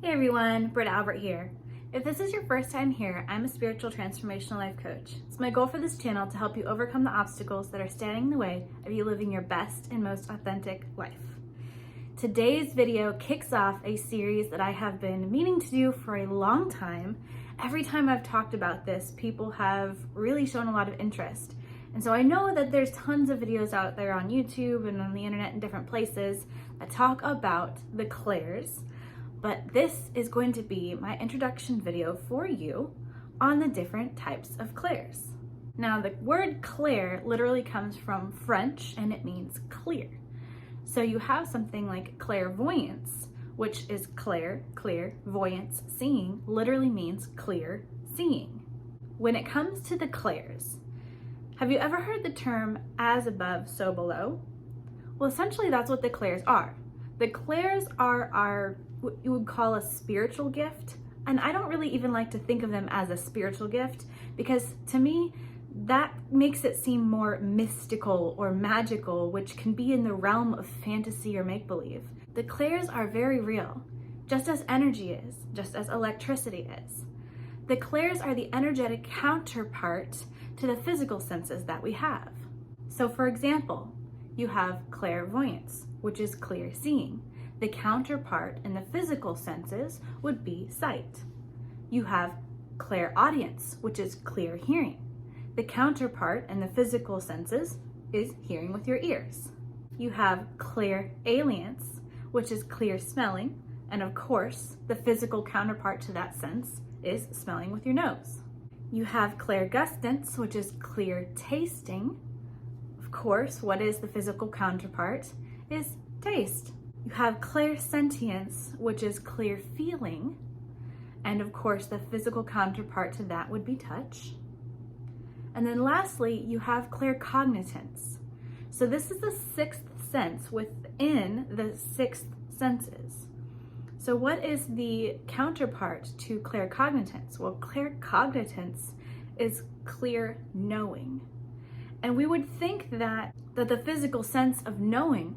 Hey everyone, Britt Albert here. If this is your first time here, I'm a spiritual transformational life coach. It's my goal for this channel to help you overcome the obstacles that are standing in the way of you living your best and most authentic life. Today's video kicks off a series that I have been meaning to do for a long time. Every time I've talked about this, people have really shown a lot of interest. And so I know that there's tons of videos out there on YouTube and on the internet and different places that talk about the Clairs. But this is going to be my introduction video for you on the different types of clairs. Now, the word clair literally comes from French and it means clear. So you have something like clairvoyance, which is clair, clear, voyance, seeing, literally means clear seeing. When it comes to the clairs, have you ever heard the term as above, so below? Well, essentially that's what the clairs are. The clairs are what you would call a spiritual gift. And I don't really even like to think of them as a spiritual gift because to me, that makes it seem more mystical or magical, which can be in the realm of fantasy or make-believe. The clairs are very real, just as energy is, just as electricity is. The clairs are the energetic counterpart to the physical senses that we have. So for example, you have clairvoyance, which is clear seeing. The counterpart in the physical senses would be sight. You have clairaudience, which is clear hearing. The counterpart in the physical senses is hearing with your ears. You have clairalience, which is clear smelling. And of course, the physical counterpart to that sense is smelling with your nose. You have clairgustance, which is clear tasting. Of course, what is the physical counterpart is taste. You have clairsentience, which is clear feeling. And of course, the physical counterpart to that would be touch. And then lastly, you have claircognitance. So this is the sixth sense within the sixth senses. So what is the counterpart to claircognitance? Well, claircognitance is clear knowing. And we would think that the physical sense of knowing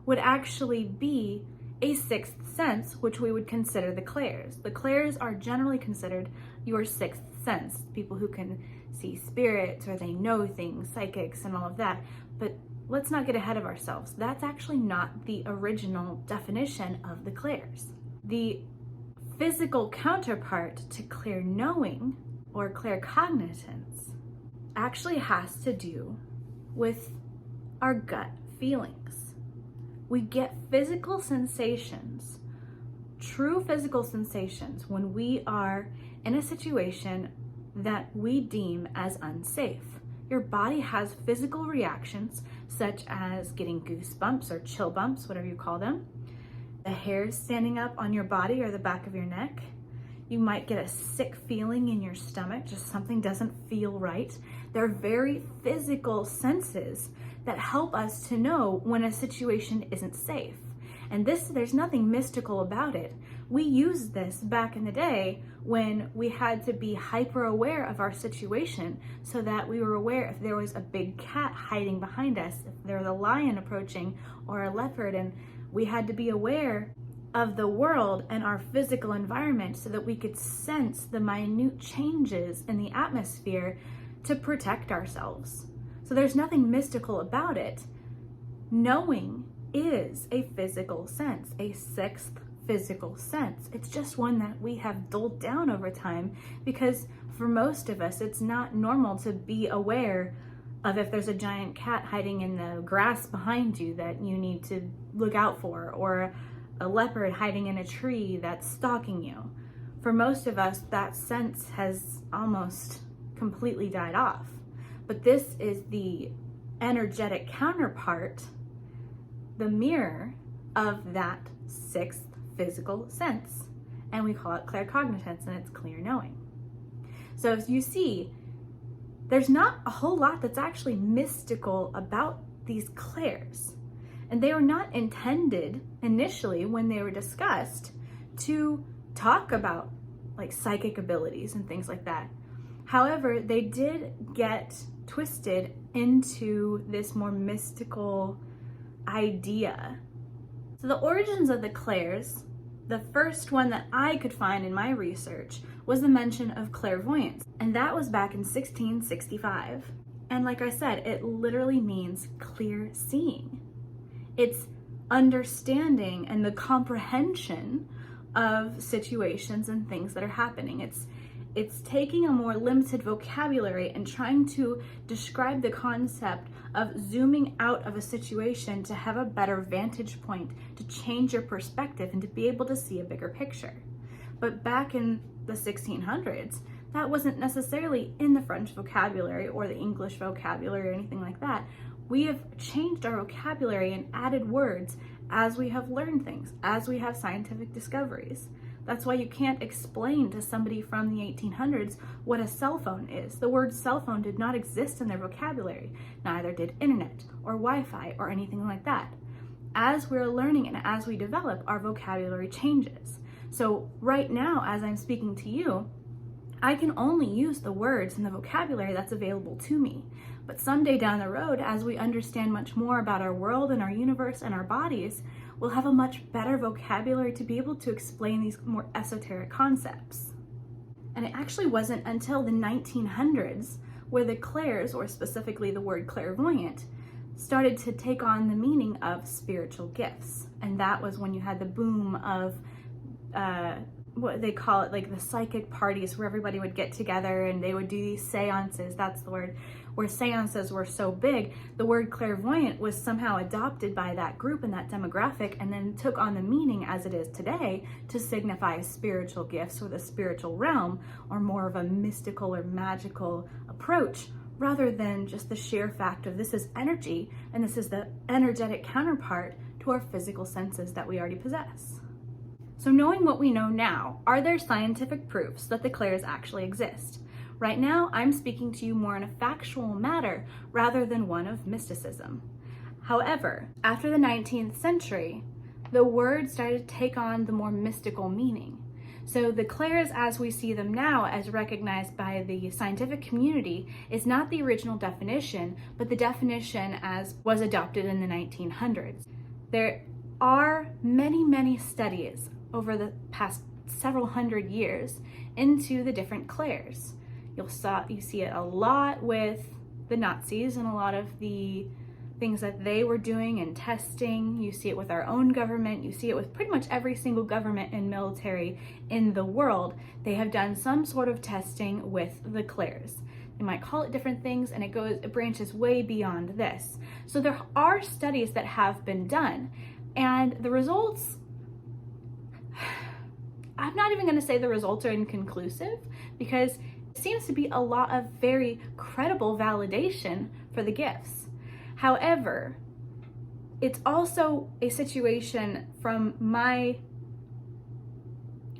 would actually be a sixth sense, which we would consider the clairs. The clairs are generally considered your sixth sense, people who can see spirits or they know things, psychics and all of that. But let's not get ahead of ourselves. That's actually not the original definition of the clairs. The physical counterpart to clear knowing or claircognitance actually has to do with our gut feelings. We get physical sensations, true physical sensations, when we are in a situation that we deem as unsafe. Your body has physical reactions such as getting goosebumps or chill bumps, whatever you call them. The hairs standing up on your body or the back of your neck. You might get a sick feeling in your stomach, just something doesn't feel right. They're very physical senses that help us to know when a situation isn't safe. And there's nothing mystical about it. We used this back in the day when we had to be hyper aware of our situation so that we were aware if there was a big cat hiding behind us, if there was a lion approaching or a leopard, and we had to be aware of the world and our physical environment so that we could sense the minute changes in the atmosphere to protect ourselves. So there's nothing mystical about it. Knowing is a physical sense, a sixth physical sense. It's just one that we have dulled down over time because for most of us, it's not normal to be aware of if there's a giant cat hiding in the grass behind you that you need to look out for, or a leopard hiding in a tree that's stalking you. For most of us, that sense has almost completely died off. But this is the energetic counterpart, the mirror of that sixth physical sense. And we call it claircognitance, and it's clear knowing. So as you see, there's not a whole lot that's actually mystical about these clairs. And they were not intended initially when they were discussed to talk about like psychic abilities and things like that. However, they did get twisted into this more mystical idea. So the origins of the clairs The first one that I could find in my research was the mention of clairvoyance, and that was back in 1665. And like I said, it literally means clear seeing. It's understanding and the comprehension of situations and things that are happening. It's taking a more limited vocabulary and trying to describe the concept of zooming out of a situation to have a better vantage point, to change your perspective and to be able to see a bigger picture. But back in the 1600s, that wasn't necessarily in the French vocabulary or the English vocabulary or anything like that. We have changed our vocabulary and added words as we have learned things, as we have scientific discoveries. That's why you can't explain to somebody from the 1800s what a cell phone is. The word cell phone did not exist in their vocabulary. Neither did internet or Wi-Fi or anything like that. As we're learning and as we develop, our vocabulary changes. So right now, as I'm speaking to you, I can only use the words and the vocabulary that's available to me. But someday down the road, as we understand much more about our world and our universe and our bodies, we'll have a much better vocabulary to be able to explain these more esoteric concepts. And it actually wasn't until the 1900s where the Clairs, or specifically the word clairvoyant, started to take on the meaning of spiritual gifts. And that was when you had the boom of what they call it, like the psychic parties, where everybody would get together and they would do these seances. That's the word. Where seances were so big, the word clairvoyant was somehow adopted by that group and that demographic, and then took on the meaning as it is today to signify spiritual gifts or the spiritual realm, or more of a mystical or magical approach, rather than just the sheer fact of this is energy and this is the energetic counterpart to our physical senses that we already possess. So knowing what we know now, are there scientific proofs that the Clairs actually exist? Right now, I'm speaking to you more in a factual matter rather than one of mysticism. However, after the 19th century, the word started to take on the more mystical meaning. So the Clairs as we see them now, as recognized by the scientific community, is not the original definition, but the definition as was adopted in the 1900s. There are many studies over the past several hundred years into the different Clairs. You see it a lot with the Nazis and a lot of the things that they were doing and testing. You see it with our own government. You see it with pretty much every single government and military in the world. They have done some sort of testing with the Clairs. They might call it different things, and it branches way beyond this. So there are studies that have been done, and the results, I'm not even going to say the results are inconclusive, because it seems to be a lot of very credible validation for the gifts. However, it's also a situation from my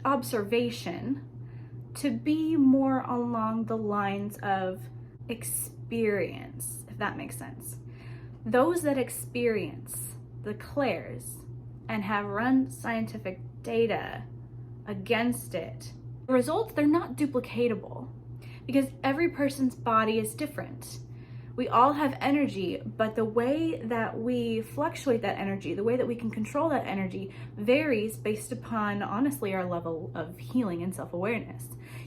observation to be more along the lines of experience, if that makes sense. Those that experience the Clairs and have run scientific data against it, the results, they're not duplicatable, because every person's body is different. We all have energy, but the way that we fluctuate that energy, the way that we can control that energy, varies based upon, honestly, our level of healing and self-awareness.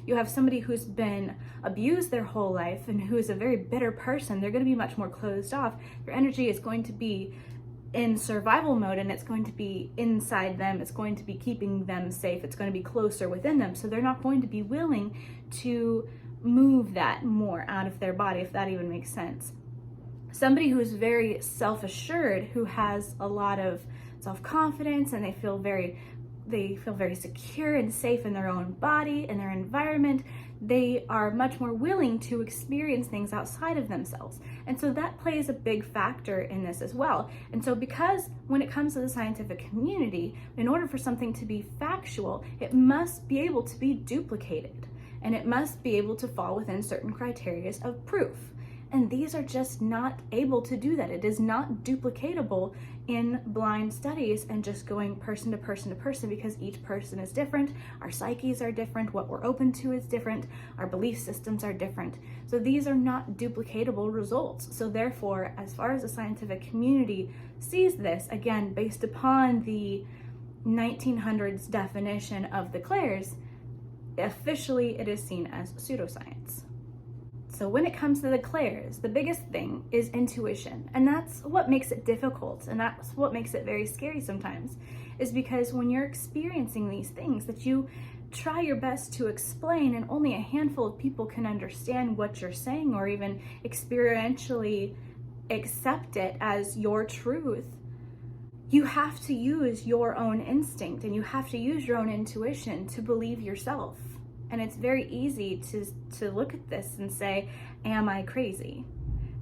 You have somebody who's been abused their whole life and who is a very bitter person. They're going to be much more closed off. Their energy is going to be in survival mode, and it's going to be inside them. It's going to be keeping them safe. It's going to be closer within them. So they're not going to be willing to move that more out of their body, if that even makes sense. Somebody who is very self-assured, who has a lot of self-confidence, and they feel very secure and safe in their own body and their environment, they are much more willing to experience things outside of themselves. And so that plays a big factor in this as well. And so because when it comes to the scientific community, in order for something to be factual, it must be able to be duplicated, and it must be able to fall within certain criteria of proof. And these are just not able to do that. It is not duplicatable in blind studies and just going person to person to person, because each person is different. Our psyches are different. What we're open to is different. Our belief systems are different. So these are not duplicatable results. So therefore, as far as the scientific community sees this, again, based upon the 1900s definition of the Clairs, officially it is seen as pseudoscience. So when it comes to the Clairs, the biggest thing is intuition. And that's what makes it difficult. And that's what makes it very scary sometimes, is because when you're experiencing these things that you try your best to explain and only a handful of people can understand what you're saying or even experientially accept it as your truth, you have to use your own instinct and you have to use your own intuition to believe yourself. And it's very easy to look at this and say, am I crazy?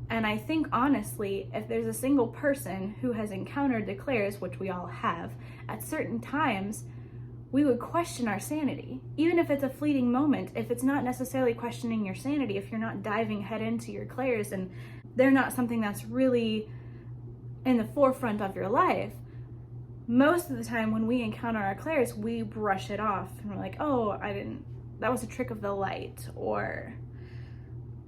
And I think honestly, if there's a single person who has encountered the Clairs, which we all have, at certain times, we would question our sanity. Even if it's a fleeting moment, if it's not necessarily questioning your sanity, if you're not diving head into your Clairs and they're not something that's really in the forefront of your life, most of the time when we encounter our Clairs, we brush it off and we're like, oh, that was a trick of the light, or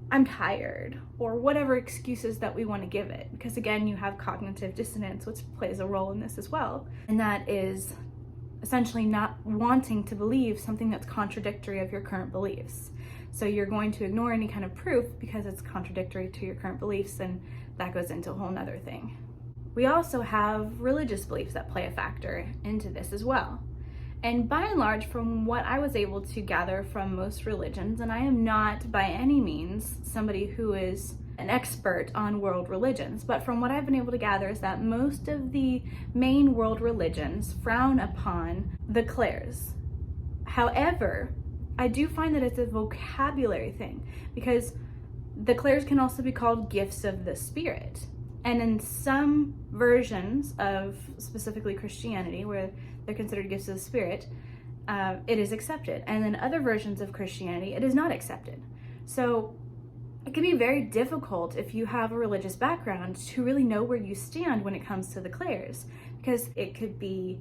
I'm tired, or whatever excuses that we want to give it. Because again, you have cognitive dissonance, which plays a role in this as well. And that is essentially not wanting to believe something that's contradictory of your current beliefs. So you're going to ignore any kind of proof because it's contradictory to your current beliefs, and that goes into a whole nother thing. We also have religious beliefs that play a factor into this as well. And by and large, from what I was able to gather from most religions, and I am not by any means somebody who is an expert on world religions, but from what I've been able to gather is that most of the main world religions frown upon the Clairs. However, I do find that it's a vocabulary thing, because the Clairs can also be called gifts of the spirit. And in some versions of specifically Christianity, where they're considered gifts of the spirit, it is accepted. And in other versions of Christianity, it is not accepted. So it can be very difficult if you have a religious background to really know where you stand when it comes to the Clairs, because it could be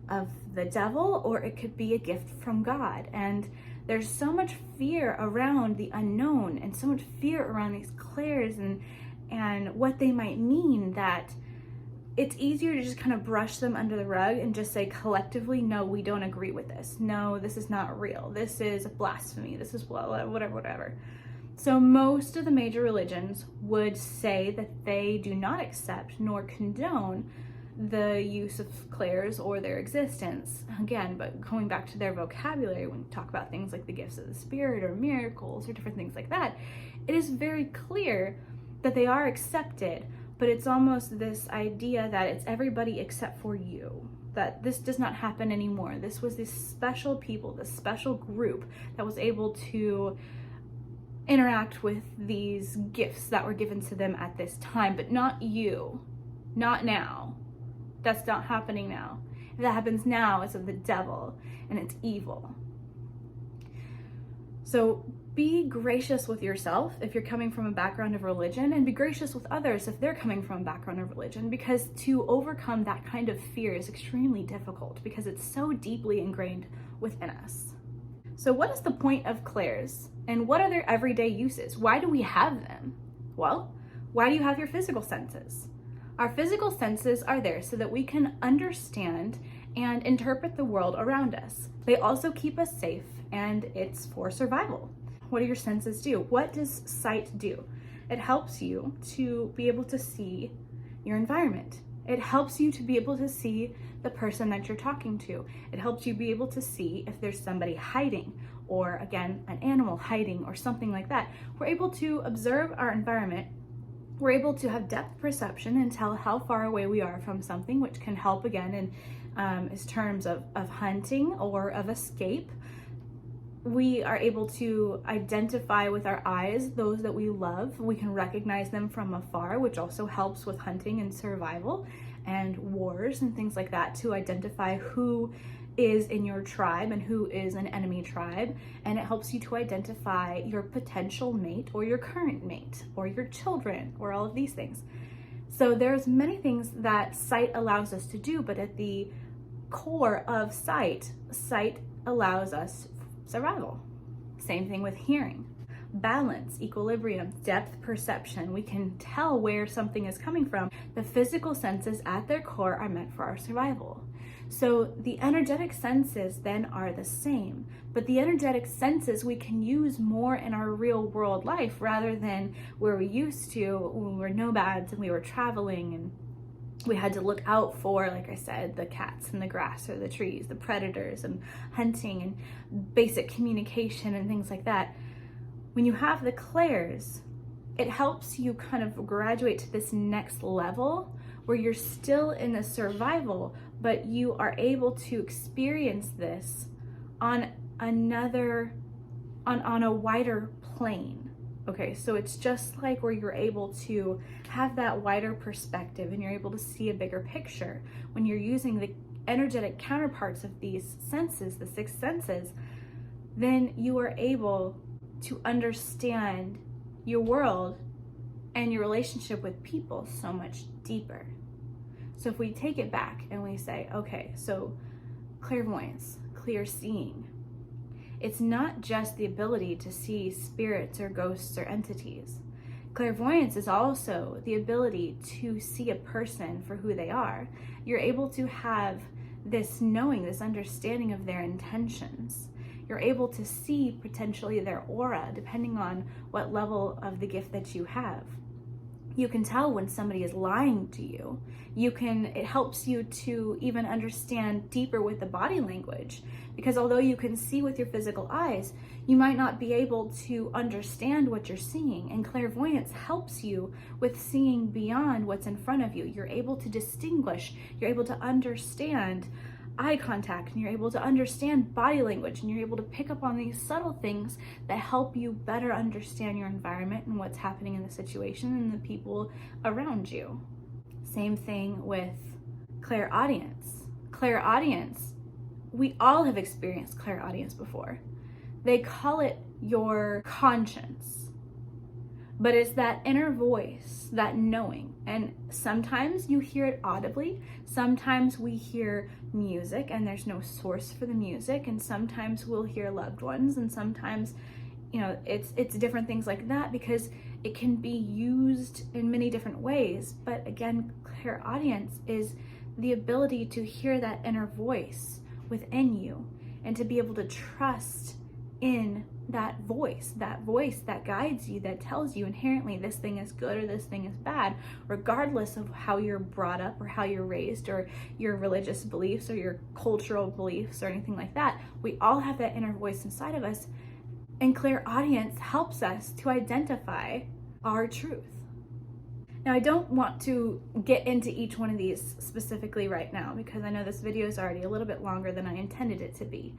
of the devil or it could be a gift from God. And there's so much fear around the unknown and so much fear around these Clairs and what they might mean, that it's easier to just kind of brush them under the rug and just say collectively, no, we don't agree with this. No, this is not real. This is blasphemy. This is whatever. So most of the major religions would say that they do not accept nor condone the use of Clairs or their existence. Again, but going back to their vocabulary, when you talk about things like the gifts of the spirit or miracles or different things like that, it is very clear that they are accepted, but it's almost this idea that it's everybody except for you, that this does not happen anymore. This was this special people, this special group that was able to interact with these gifts that were given to them at this time, but not you, not now. That's not happening now. If that happens now, it's of the devil and it's evil. So be gracious with yourself if you're coming from a background of religion, and be gracious with others if they're coming from a background of religion, because to overcome that kind of fear is extremely difficult because it's so deeply ingrained within us. So what is the point of Clairs, and what are their everyday uses? Why do we have them? Well, why do you have your physical senses? Our physical senses are there so that we can understand and interpret the world around us. They also keep us safe, and it's for survival. What do your senses do? What does sight do? It helps you to be able to see your environment. It helps you to be able to see the person that you're talking to. It helps you be able to see if there's somebody hiding, or again, an animal hiding or something like that. We're able to observe our environment. We're able to have depth perception and tell how far away we are from something, which can help again in terms of hunting or of escape. We are able to identify with our eyes those that we love. We can recognize them from afar, which also helps with hunting and survival and wars and things like that, to identify who is in your tribe and who is an enemy tribe. And it helps you to identify your potential mate or your current mate or your children or all of these things. So there's many things that sight allows us to do, but at the core of sight allows us survival. Same thing with hearing. Balance, equilibrium, depth perception. We can tell where something is coming from. The physical senses at their core are meant for our survival. So the energetic senses then are the same, but the energetic senses we can use more in our real world life rather than where we used to when we were nomads and we were traveling and we had to look out for, like I said, the cats in the grass or the trees, the predators and hunting and basic communication and things like that. When you have the clairs, it helps you kind of graduate to this next level where you're still in the survival, but you are able to experience this on a wider plane. Okay, so it's just like where you're able to have that wider perspective and you're able to see a bigger picture. When you're using the energetic counterparts of these senses, the six senses, then you are able to understand your world and your relationship with people so much deeper. So if we take it back and we say, okay, so clairvoyance, clear seeing, it's not just the ability to see spirits or ghosts or entities. Clairvoyance is also the ability to see a person for who they are. You're able to have this knowing, this understanding of their intentions. You're able to see potentially their aura depending on what level of the gift that you have. You can tell when somebody is lying to you. It helps you to even understand deeper with the body language, because although you can see with your physical eyes, you might not be able to understand what you're seeing. And clairvoyance helps you with seeing beyond what's in front of you. You're able to distinguish, you're able to understand eye contact, and you're able to understand body language, and you're able to pick up on these subtle things that help you better understand your environment and what's happening in the situation and the people around you. Same thing with clairaudience. Clairaudience, we all have experienced clairaudience before. They call it your conscience, but it's that inner voice, that knowing. And sometimes you hear it audibly, sometimes we hear music and there's no source for the music, and sometimes we'll hear loved ones, and sometimes, it's different things like that, because it can be used in many different ways. But again, clairaudience is the ability to hear that inner voice within you and to be able to trust in that voice that guides you, that tells you inherently this thing is good or this thing is bad, regardless of how you're brought up or how you're raised or your religious beliefs or your cultural beliefs or anything like that. We all have that inner voice inside of us, and clairaudience helps us to identify our truth. Now, I don't want to get into each one of these specifically right now, because I know this video is already a little bit longer than I intended it to be.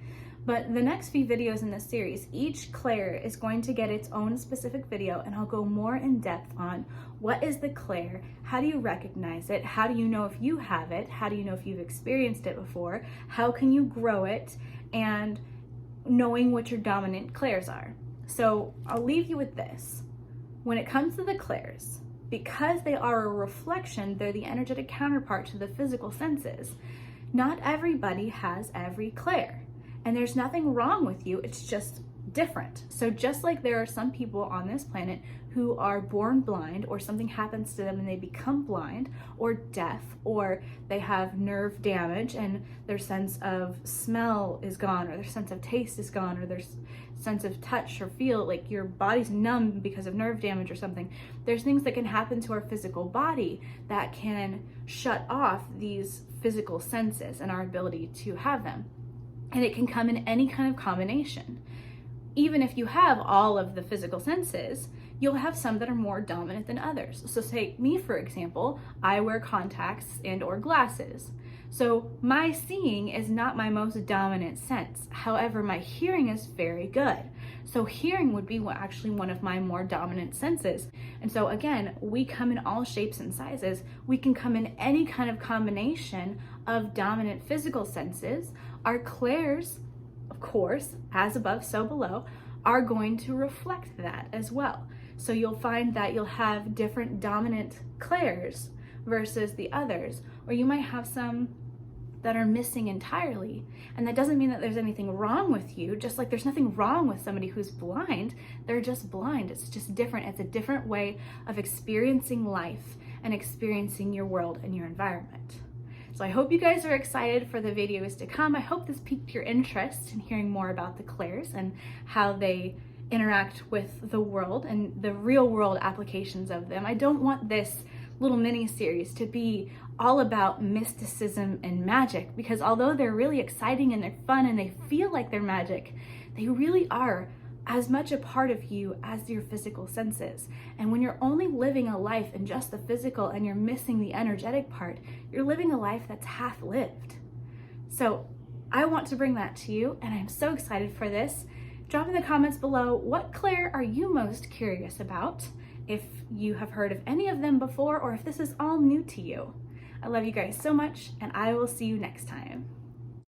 But the next few videos in this series, each clair is going to get its own specific video, and I'll go more in depth on what is the clair, how do you recognize it, how do you know if you have it, how do you know if you've experienced it before, how can you grow it, and knowing what your dominant clairs are. So I'll leave you with this. When it comes to the clairs, because they are a reflection, they're the energetic counterpart to the physical senses. Not everybody has every clair. And there's nothing wrong with you, it's just different. So just like there are some people on this planet who are born blind, or something happens to them and they become blind or deaf, or they have nerve damage and their sense of smell is gone, or their sense of taste is gone, or their sense of touch or feel, like your body's numb because of nerve damage or something. There's things that can happen to our physical body that can shut off these physical senses and our ability to have them. And it can come in any kind of combination. Even if you have all of the physical senses, you'll have some that are more dominant than others. So say me, for example, I wear contacts and or glasses. So my seeing is not my most dominant sense. However, my hearing is very good. So hearing would be actually one of my more dominant senses. And so again, we come in all shapes and sizes. We can come in any kind of combination of dominant physical senses. Our clairs, of course, as above, so below, are going to reflect that as well. So you'll find that you'll have different dominant clairs versus the others, or you might have some that are missing entirely. And that doesn't mean that there's anything wrong with you, just like there's nothing wrong with somebody who's blind. They're just blind. It's just different. It's a different way of experiencing life and experiencing your world and your environment. So I hope you guys are excited for the videos to come. I hope this piqued your interest in hearing more about the Clairs and how they interact with the world and the real world applications of them. I don't want this little mini series to be all about mysticism and magic, because although they're really exciting and they're fun and they feel like they're magic, they really are as much a part of you as your physical senses. And when you're only living a life in just the physical and you're missing the energetic part, you're living a life that's half lived. So I want to bring that to you, and I'm so excited for this. Drop in the comments below, what Clair are you most curious about? If you have heard of any of them before, or if this is all new to you. I love you guys so much, and I will see you next time.